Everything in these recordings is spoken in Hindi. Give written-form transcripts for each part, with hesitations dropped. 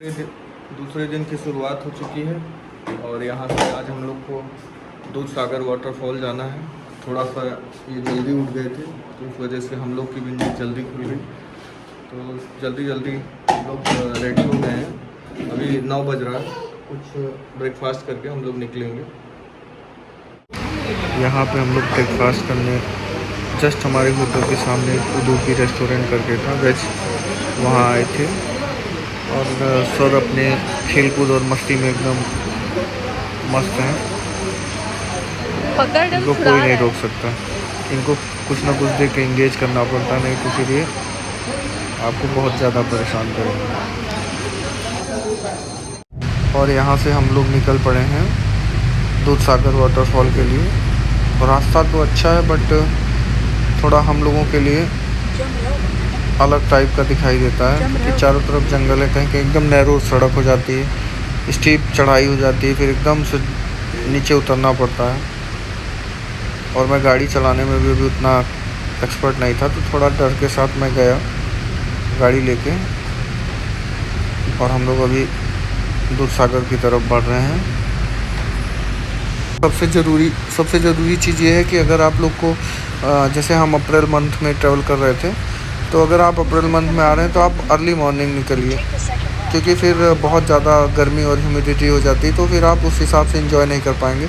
दूसरे दिन की शुरुआत हो चुकी है और यहाँ से आज हम लोग को दूध सागर वाटरफॉल जाना है। थोड़ा सा ये जल्दी उठ गए थे तो इस वजह से हम लोग की भी नींद जल्दी खुल गई, तो जल्दी हम लोग रेडी हो गए हैं। अभी 9 बज रहा है, कुछ ब्रेकफास्ट करके हम लोग निकलेंगे। यहाँ पे हम लोग ब्रेकफास्ट करने जस्ट हमारे होटल के सामने उडुपी रेस्टोरेंट करके था, वेज, वहाँ आए थे। और सर अपने खेलकूद और मस्ती में एकदम मस्त हैं। इनको कोई नहीं रोक सकता, इनको कुछ ना कुछ देख के इंगेज करना पड़ता, नहीं तो फिर ये आपको बहुत ज़्यादा परेशान करेंगे। और यहाँ से हम लोग निकल पड़े हैं दूध सागर वाटरफॉल के लिए। और रास्ता तो अच्छा है बट थोड़ा हम लोगों के लिए अलग टाइप का दिखाई देता है, क्योंकि चारों तरफ जंगल है। कहीं कहीं एकदम नैरो सड़क हो जाती है, स्टीप चढ़ाई हो जाती है, फिर एकदम से नीचे उतरना पड़ता है। और मैं गाड़ी चलाने में भी उतना एक्सपर्ट नहीं था, तो थोड़ा डर के साथ मैं गया गाड़ी लेके। और हम लोग अभी दूध सागर की तरफ बढ़ रहे हैं। सबसे ज़रूरी चीज़ ये है कि अगर आप लोग को जैसे हम अप्रैल मंथ में ट्रैवल कर रहे थे, तो अगर आप अप्रैल मंथ में आ रहे हैं तो आप अर्ली मॉर्निंग निकलिए, क्योंकि फिर बहुत ज़्यादा गर्मी और ह्यूमिडिटी हो जाती है, तो फिर आप उस हिसाब से एंजॉय नहीं कर पाएंगे।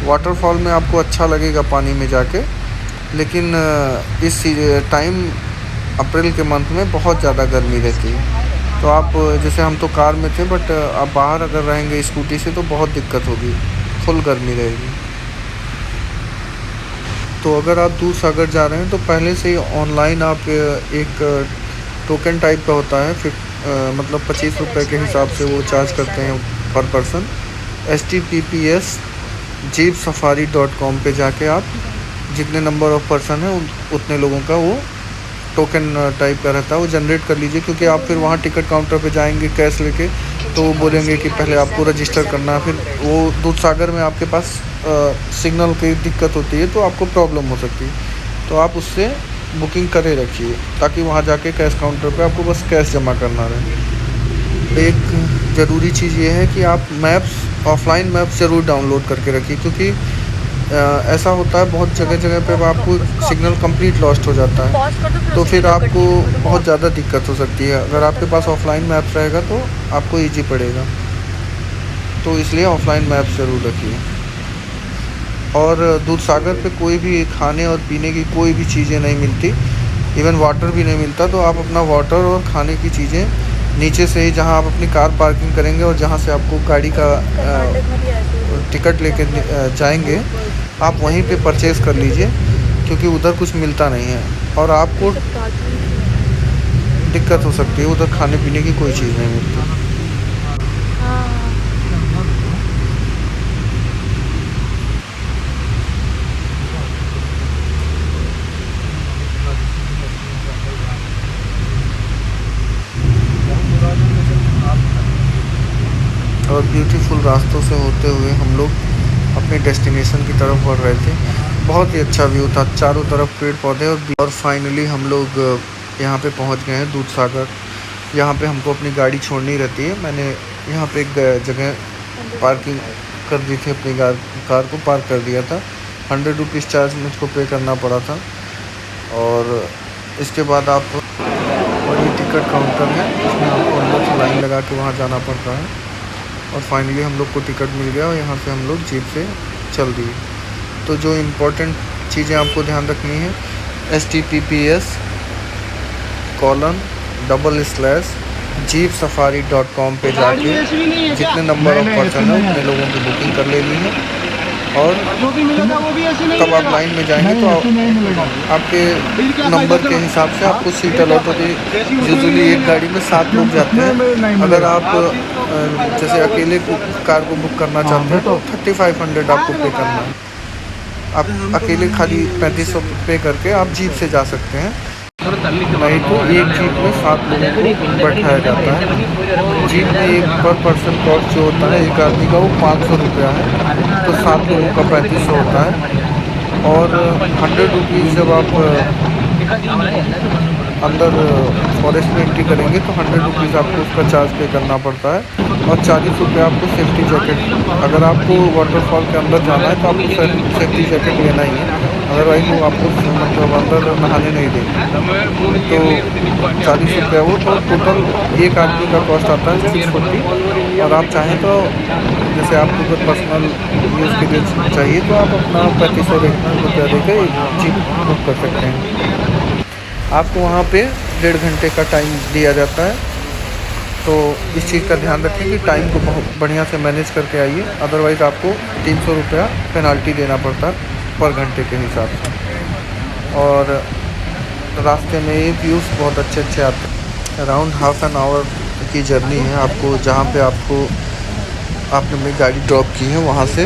वाटरफॉल में आपको अच्छा लगेगा पानी में जाके, लेकिन इस टाइम अप्रैल के मंथ में बहुत ज़्यादा गर्मी रहती है। तो आप जैसे हम तो कार में थे, बट आप बाहर अगर रहेंगे स्कूटी से तो बहुत दिक्कत होगी, फुल गर्मी रहेगी। तो अगर आप दूध सागर जा रहे हैं तो पहले से ही ऑनलाइन आप एक टोकन टाइप का होता है, फिर मतलब 25 रुपये के हिसाब से वो चार्ज करते हैं पर पर्सन। https jeepsafari.com पे जाके आप जितने नंबर ऑफ़ पर्सन हैं उतने लोगों का वो टोकन टाइप का रहता है, वो जनरेट कर लीजिए। क्योंकि आप फिर वहाँ टिकट काउंटर पे जाएंगे कैश लेके, तो वो बोलेंगे कि पहले आपको रजिस्टर करना है। फिर वो दूध सागर में आपके पास सिग्नल की दिक्कत होती है, तो आपको प्रॉब्लम हो सकती है। तो आप उससे बुकिंग करे रखिए, ताकि वहाँ जाके कैश काउंटर पे आपको बस कैश जमा करना रहे। एक ज़रूरी चीज़ ये है कि आप मैप्स, ऑफलाइन मैप्स ज़रूर डाउनलोड करके रखिए, क्योंकि ऐसा होता है बहुत जगह पे आपको सिग्नल कंप्लीट लॉस्ट हो जाता है, तो फिर आपको बहुत ज़्यादा दिक्कत हो सकती है। अगर आपके पास ऑफलाइन मैप्स रहेगा तो आपको ईजी पड़ेगा, तो इसलिए ऑफलाइन मैप्स ज़रूर रखिए। और दूध सागर पे कोई भी खाने और पीने की कोई भी चीज़ें नहीं मिलती, इवन वाटर भी नहीं मिलता। तो आप अपना वाटर और खाने की चीज़ें नीचे से ही, जहाँ आप अपनी कार पार्किंग करेंगे और जहाँ से आपको गाड़ी का टिकट लेके जाएंगे, आप वहीं पे परचेज़ कर लीजिए, क्योंकि उधर कुछ मिलता नहीं है और आपको दिक्कत हो सकती है। उधर खाने पीने की कोई चीज़ नहीं मिलती। और ब्यूटीफुल रास्तों से होते हुए हम लोग अपने डेस्टिनेशन की तरफ बढ़ रहे थे। बहुत ही अच्छा व्यू था, चारों तरफ पेड़ पौधे। और फाइनली हम लोग यहाँ पे पहुँच गए हैं दूध सागर। यहाँ पे हमको अपनी गाड़ी छोड़नी रहती है। मैंने यहाँ पे एक जगह पार्किंग कर दी थी, अपनी कार को पार्क कर दिया था। 100 रुपीज़ चार्ज मुझको पे करना पड़ा था। और इसके बाद आप, और ये टिकट काउंटर है, इसमें आपको अंदर से लाइन लगा के वहाँ जाना पड़ता है। और फाइनली हम लोग को टिकट मिल गया और यहाँ से हम लोग जीप से चल दिए। तो जो इम्पोर्टेंट चीज़ें आपको ध्यान रखनी है, https://jeepsafari.com पे जाके जितने नंबर ऑफ पर्सन है उतने लोगों की बुकिंग कर लेनी है। और तब आप लाइन में जाएंगे तो आपके नंबर के हिसाब से आपको सीट अलॉट होती है। यूजुअली एक गाड़ी में 7 लोग जाते हैं। अगर आप जैसे अकेले कार को बुक करना चाहते हैं तो 3500 आपको पे करना है। आप अकेले खाली 3500 पे करके आप जीप से जा सकते हैं, नहीं तो एक जीप में 7 लोगों को बैठाया जाता है। जीप में एक पर पर्सन कॉस्ट जो होता है एक आदमी का, वो 500 रुपया है, तो 7 लोगों का 3500 होता है। और 100 रुपीज़ जब आप अंदर फॉरेस्ट में एंट्री करेंगे तो 100 रुपीज़ आपको उसका चार्ज पे करना पड़ता है और 40 रुपये आपको सेफ्टी जैकेट, अगर आपको वाटरफॉल के अंदर जाना है तो आपको सेफ्टी जैकेट लेना ही है, अदरवाइज़ वो आपको मतलब अंदर नहाने नहीं देंगे। तो 40 रुपये वो, तो टोटल एक आदमी का कॉस्ट आता है 640। और आप चाहें तो जैसे आपको अगर पर्सनल यूज़ के लिए चाहिए तो आप अपना 3500 देकर जीप बुक कर सकते हैं। आपको वहाँ पे 1.5 घंटे का टाइम दिया जाता है, तो इस चीज़ का ध्यान रखें कि टाइम को बहुत बढ़िया से मैनेज करके आइए, अदरवाइज़ आपको 300 रुपया पेनाल्टी देना पड़ता है पर घंटे के हिसाब से। और रास्ते में ये व्यूज़ बहुत अच्छे अच्छे आते हैं। अराउंड हाफ एन आवर की जर्नी है आपको, जहाँ पे आपको आपने मेरी गाड़ी ड्रॉप की है वहाँ से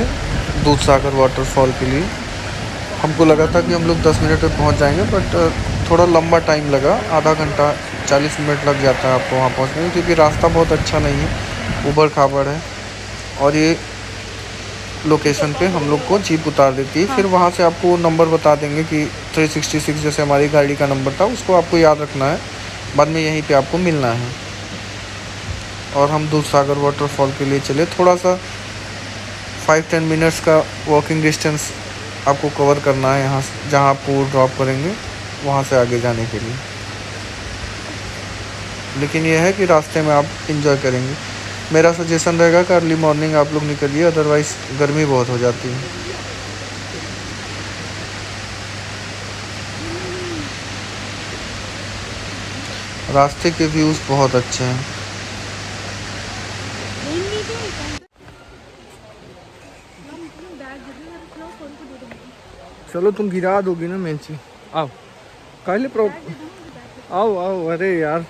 दूधसागर वाटरफॉल के लिए। हमको लगा था कि हम लोग 10 मिनट में पहुँच जाएंगे, बट थोड़ा लंबा टाइम लगा, आधा घंटा 40 मिनट लग जाता है आपको वहाँ पहुँचने में, क्योंकि रास्ता बहुत अच्छा नहीं है, ऊबड़ खाबड़ है। और ये लोकेशन पे हम लोग को जीप उतार देती है। फिर वहाँ से आपको नंबर बता देंगे कि 366 जैसे हमारी गाड़ी का नंबर था, उसको आपको याद रखना है, बाद में यहीं पे आपको मिलना है। और हम दूधसागर वाटरफॉल के लिए चले, थोड़ा सा 5-10 मिनट्स का वॉकिंग डिस्टेंस आपको कवर करना है यहाँ से, जहाँ आपको ड्रॉप करेंगे वहाँ से आगे जाने के लिए। लेकिन यह है कि रास्ते में आप इंजॉय करेंगे। मेरा सजेशन रहेगा कि अर्ली मॉर्निंग आप लोग निकलिए, अदरवाइज़ गर्मी बहुत हो जाती है। रास्ते के व्यूज़ बहुत अच्छे हैं। चलो तुम गिरा दोगी ना मेंची, आओ काले प्रो, आओ आओ, अरे यार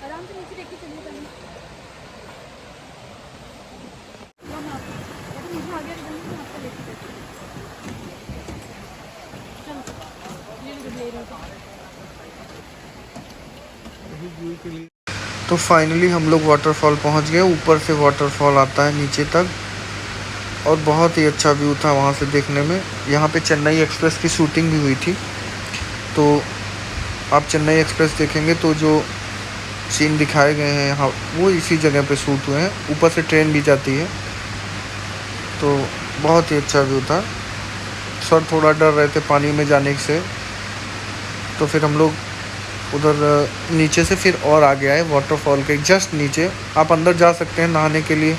तो फाइनली हम लोग वाटरफॉल पहुंच गए। ऊपर से वाटरफॉल आता है नीचे तक और बहुत ही अच्छा व्यू था वहां से देखने में। यहाँ पे चेन्नई एक्सप्रेस की शूटिंग भी हुई थी, तो आप चेन्नई एक्सप्रेस देखेंगे तो जो सीन दिखाए गए हैं यहाँ वो इसी जगह पे शूट हुए हैं। ऊपर से ट्रेन भी जाती है, तो बहुत ही अच्छा व्यू था। सर थोड़ा डर रहे थे पानी में जाने से, तो फिर हम लोग उधर नीचे से फिर और आगे आए, वाटरफॉल के जस्ट नीचे आप अंदर जा सकते हैं नहाने के लिए।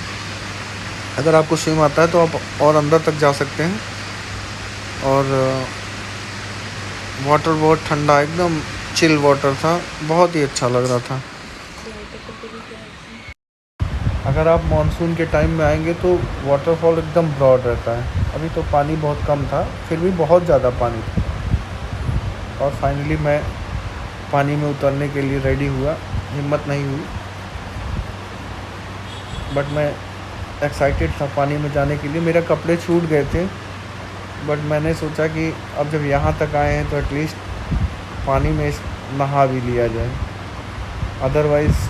अगर आपको स्विम आता है तो आप और अंदर तक जा सकते हैं। और वाटर बहुत ठंडा, एकदम चिल वाटर था, बहुत ही अच्छा लग रहा था। अगर आप मानसून के टाइम में आएंगे तो वाटरफॉल एकदम ब्रॉड रहता है। अभी तो पानी बहुत कम था, फिर भी बहुत ज़्यादा पानी था। और फाइनली मैं पानी में उतरने के लिए रेडी हुआ, हिम्मत नहीं हुई, बट मैं एक्साइटेड था पानी में जाने के लिए। मेरे कपड़े छूट गए थे, बट मैंने सोचा कि अब जब यहाँ तक आए हैं तो एटलीस्ट पानी में नहा भी लिया जाए, अदरवाइज़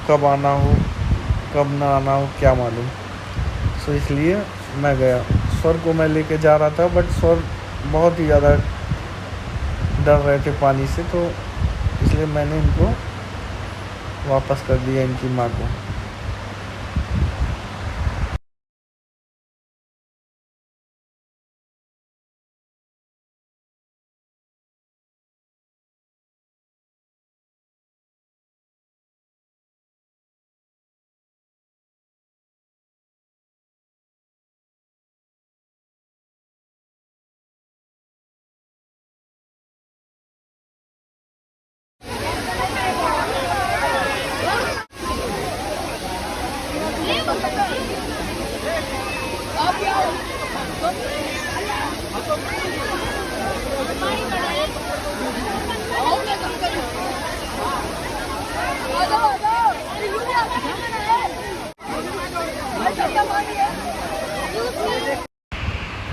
कब आना हो कब ना आना हो क्या मालूम। सो इसलिए मैं गया। सर को मैं लेके जा रहा था, बट सर बहुत ही ज़्यादा डर रहे थे पानी से, तो इसलिए मैंने इनको वापस कर दिया, इनकी माँ को।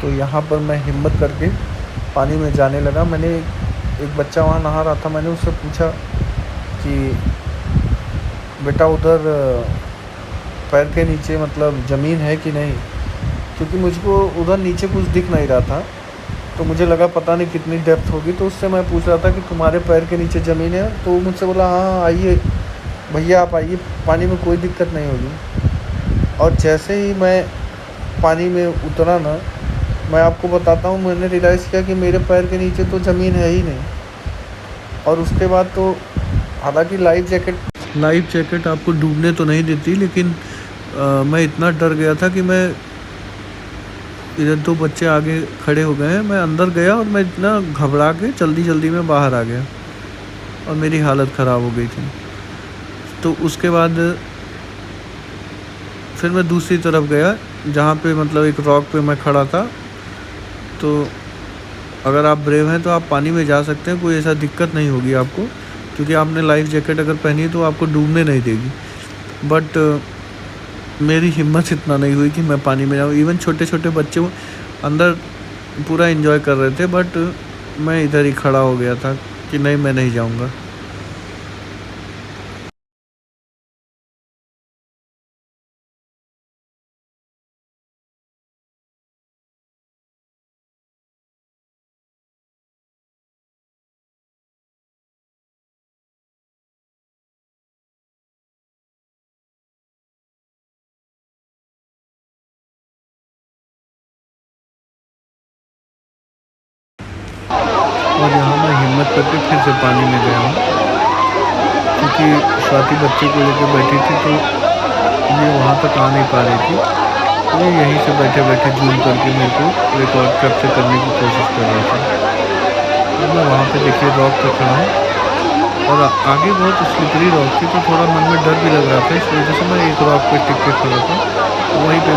तो यहाँ पर मैं हिम्मत करके पानी में जाने लगा। मैंने एक बच्चा वहाँ नहा रहा था, मैंने उससे पूछा कि बेटा उधर पैर के नीचे मतलब ज़मीन है कि नहीं, क्योंकि मुझको उधर नीचे कुछ दिख नहीं रहा था। तो मुझे लगा पता नहीं कितनी डेप्थ होगी, तो उससे मैं पूछ रहा था कि तुम्हारे पैर के नीचे ज़मीन है, तो वो मुझसे बोला हाँ आइए भैया आप आइए, पानी में कोई दिक्कत नहीं होगी। और जैसे ही मैं पानी में उतरा ना, मैं आपको बताता हूँ, मैंने रियलाइज़ किया कि मेरे पैर के नीचे तो ज़मीन है ही नहीं। और उसके बाद तो हालांकि लाइफ जैकेट आपको डूबने तो नहीं देती, लेकिन मैं इतना डर गया था कि मैं इधर 2 बच्चे आगे खड़े हो गए हैं, मैं अंदर गया और मैं इतना घबरा के जल्दी में बाहर आ गया और मेरी हालत ख़राब हो गई थी। तो उसके बाद फिर मैं दूसरी तरफ गया जहाँ पे मतलब एक रॉक पे मैं खड़ा था। तो अगर आप ब्रेव हैं तो आप पानी में जा सकते हैं, कोई ऐसा दिक्कत नहीं होगी आपको, क्योंकि आपने लाइफ जैकेट अगर पहनी है तो आपको डूबने नहीं देगी। बट मेरी हिम्मत इतना नहीं हुई कि मैं पानी में जाऊँ। इवन छोटे बच्चे अंदर पूरा एंजॉय कर रहे थे, बट मैं इधर ही खड़ा हो गया था कि नहीं मैं नहीं जाऊँगा। और यहाँ मैं हिम्मत करके फिर से पानी में गया हूँ, क्योंकि स्वाति बच्चे को लेकर बैठी थी तो ये वहाँ तक आ नहीं पा रही थी, तो ये यहीं से बैठे जूम करके मेरे को रिकॉर्ड कैप्चर करने की कोशिश कर रहा था। और मैं वहाँ पे देखिए रॉक पे खड़ा हूँ और आगे बहुत स्लिपरी रॉक थी, तो थोड़ा मन में डर भी लग रहा था, इस वजह से मैं एक रॉक पे टिक के खड़ा था। वहीं पे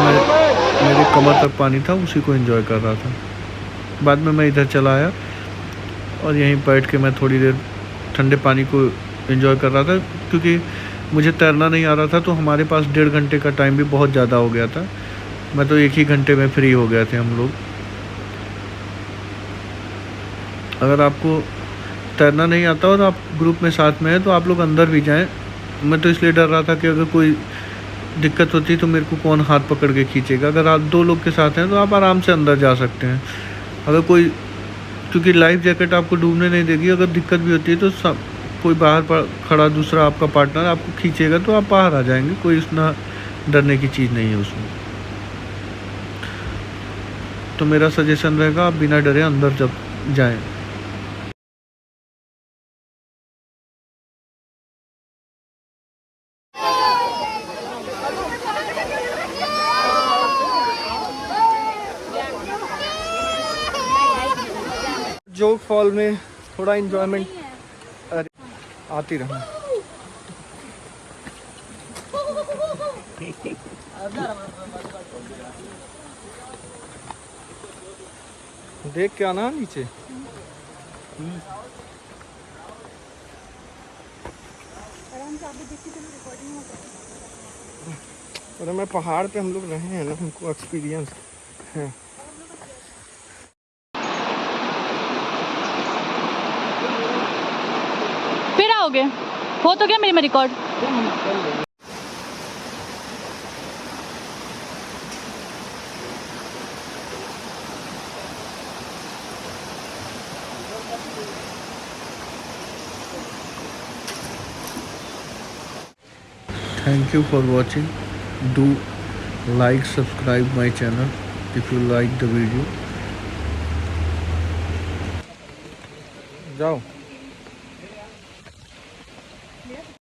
मेरे कमर तक पानी था, उसी को एंजॉय कर रहा था। बाद में मैं इधर चला आया और यहीं बैठ के मैं थोड़ी देर ठंडे पानी को एंजॉय कर रहा था, क्योंकि मुझे तैरना नहीं आ रहा था। तो हमारे पास 1.5 घंटे का टाइम भी बहुत ज़्यादा हो गया था, मैं तो 1 ही घंटे में फ्री हो गए थे हम लोग। अगर आपको तैरना नहीं आता और आप ग्रुप में साथ में हैं तो आप लोग अंदर भी जाएं। मैं तो इसलिए डर रहा था कि अगर कोई दिक्कत होती तो मेरे को कौन हाथ पकड़ के खींचेगा। अगर आप 2 लोग के साथ हैं तो आप आराम से अंदर जा सकते हैं। अगर कोई, क्योंकि लाइफ जैकेट आपको डूबने नहीं देगी, अगर दिक्कत भी होती है तो कोई बाहर पर खड़ा दूसरा आपका पार्टनर आपको खींचेगा तो आप बाहर आ जाएंगे। कोई इतना डरने की चीज़ नहीं है उसमें। तो मेरा सजेशन रहेगा आप बिना डरे अंदर जब जाएं। जोग फॉल में थोड़ा एंजॉयमेंट आती रहा। देख के आना नीचे। अरे मैं पहाड़ पे हम लोग रहे हैं ना, हमको एक्सपीरियंस है। फिर आओगे? हो तो गया मेरे में record. Thank you for watching. Do like, subscribe my channel if you like the video. जाओ।